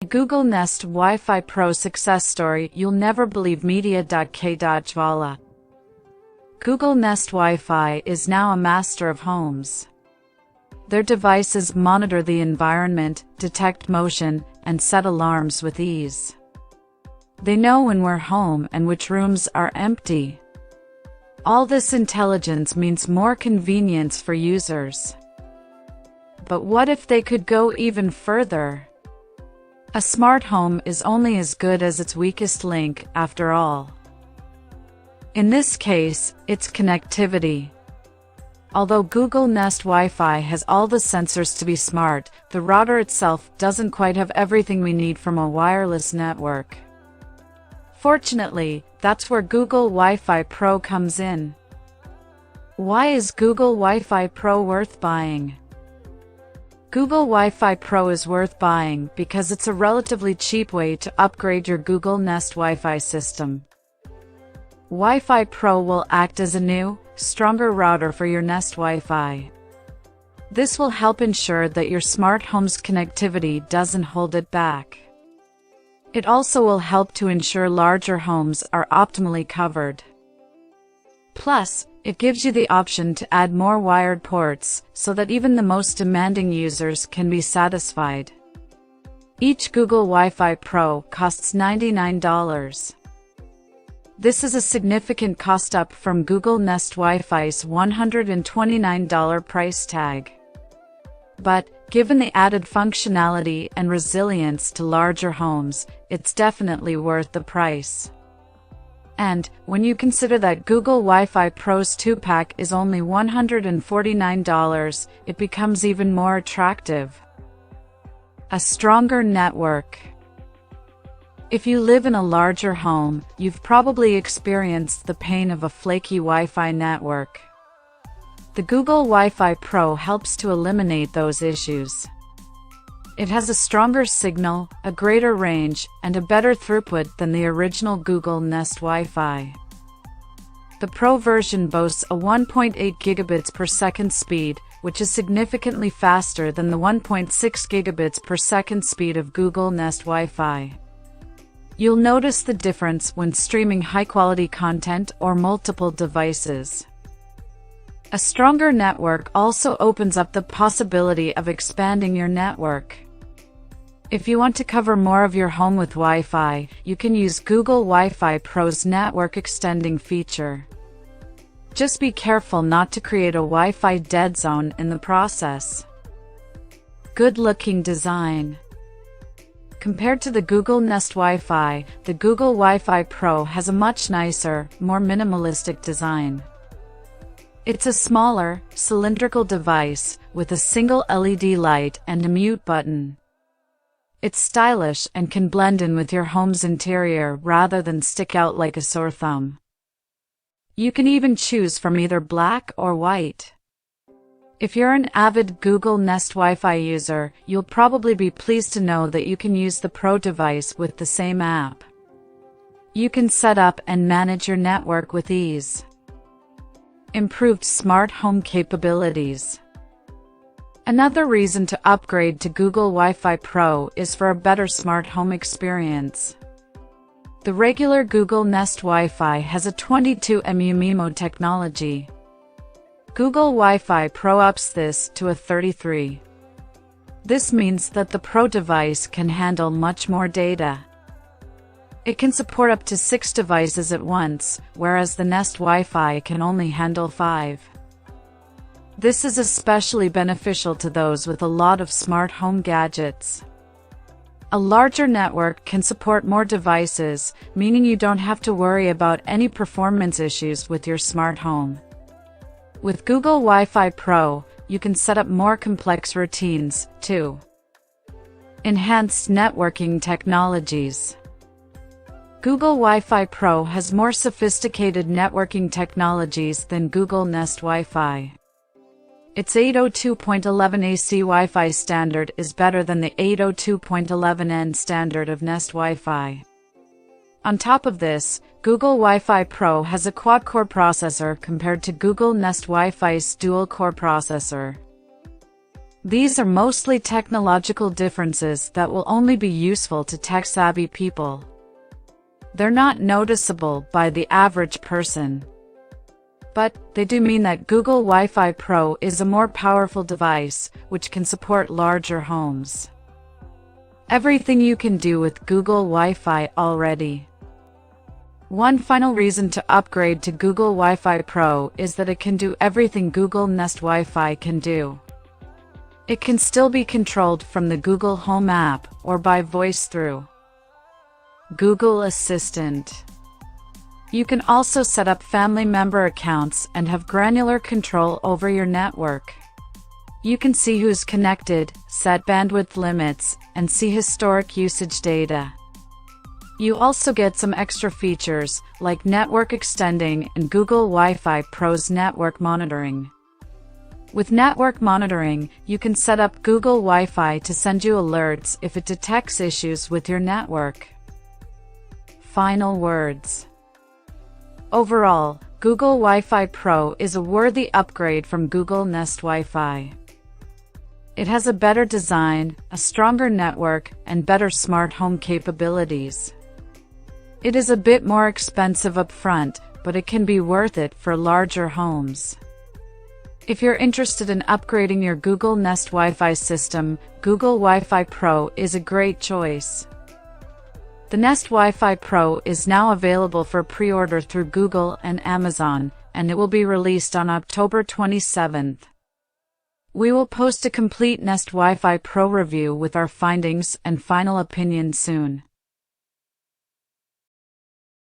Google Nest Wi-Fi Pro success story. You'll never believe media.k.JWALA. Google Nest Wi-Fi is now a master of homes. Their devices monitor the environment, detect motion, and set alarms with ease. They know when we're home and which rooms are empty. All this intelligence means more convenience for users. But what if they could go even further? A smart home is only as good as its weakest link, after all. In this case, it's connectivity. Although Google Nest Wi-Fi has all the sensors to be smart, the router itself doesn't quite have everything we need from a wireless network. Fortunately, that's where Google Wi-Fi Pro comes in. Why is Google Wi-Fi Pro worth buying? Google Wi-Fi Pro is worth buying because it's a relatively cheap way to upgrade your Google Nest Wi-Fi system. Wi-Fi Pro will act as a new, stronger router for your Nest Wi-Fi. This will help ensure that your smart home's connectivity doesn't hold it back. It also will help to ensure larger homes are optimally covered. Plus, it gives you the option to add more wired ports so that even the most demanding users can be satisfied. Each Google Wi-Fi Pro costs $99. This is a significant cost up from Google Nest Wi-Fi's $129 price tag. But, given the added functionality and resilience to larger homes, it's definitely worth the price. And, when you consider that Google Wi-Fi Pro's 2-pack is only $149, it becomes even more attractive. A stronger network. If you live in a larger home, you've probably experienced the pain of a flaky Wi-Fi network. The Google Wi-Fi Pro helps to eliminate those issues. It has a stronger signal, a greater range, and a better throughput than the original Google Nest Wi-Fi. The Pro version boasts a 1.8 gigabits per second speed, which is significantly faster than the 1.6 gigabits per second speed of Google Nest Wi-Fi. You'll notice the difference when streaming high-quality content or multiple devices. A stronger network also opens up the possibility of expanding your network. If you want to cover more of your home with Wi-Fi, you can use Google Wi-Fi Pro's network extending feature. Just be careful not to create a Wi-Fi dead zone in the process. Good-looking design. Compared to the Google Nest Wi-Fi, the Google Wi-Fi Pro has a much nicer, more minimalistic design. It's a smaller, cylindrical device with a single LED light and a mute button. It's stylish and can blend in with your home's interior rather than stick out like a sore thumb. You can even choose from either black or white. If you're an avid Google Nest Wi-Fi user, you'll probably be pleased to know that you can use the Pro device with the same app. You can set up and manage your network with ease. Improved smart home capabilities. Another reason to upgrade to Google Wi-Fi Pro is for a better smart home experience. The regular Google Nest Wi-Fi has a 22 MU technology. Google Wi-Fi Pro ups this to a 33. This means that the Pro device can handle much more data. It can support up to 6 devices at once, whereas the Nest Wi-Fi can only handle 5. This is especially beneficial to those with a lot of smart home gadgets. A larger network can support more devices, meaning you don't have to worry about any performance issues with your smart home. With Google Wi-Fi Pro, you can set up more complex routines, too. Enhanced networking technologies. Google Wi-Fi Pro has more sophisticated networking technologies than Google Nest Wi-Fi. Its 802.11 AC Wi-Fi standard is better than the 802.11n standard of Nest Wi-Fi. On top of this, Google Wi-Fi Pro has a quad-core processor compared to Google Nest Wi-Fi's dual-core processor. These are mostly technological differences that will only be useful to tech-savvy people. They're not noticeable by the average person. But they do mean that Google Wi-Fi Pro is a more powerful device, which can support larger homes. Everything you can do with Google Wi-Fi already. One final reason to upgrade to Google Wi-Fi Pro is that it can do everything Google Nest Wifi can do. It can still be controlled from the Google Home app or by voice through Google Assistant. You can also set up family member accounts and have granular control over your network. You can see who's connected, set bandwidth limits, and see historic usage data. You also get some extra features like network extending and Google Wi-Fi Pro's network monitoring. With network monitoring, you can set up Google Wi-Fi to send you alerts if it detects issues with your network. Final words. Overall, Google Wi-Fi Pro is a worthy upgrade from Google Nest Wifi. It has a better design, a stronger network, and better smart home capabilities. It is a bit more expensive upfront, but it can be worth it for larger homes. If you're interested in upgrading your Google Nest Wi-Fi system, Google Wi-Fi Pro is a great choice. The Nest Wi-Fi Pro is now available for pre-order through Google and Amazon, and it will be released on October 27th. We will post a complete Nest Wi-Fi Pro review with our findings and final opinion soon.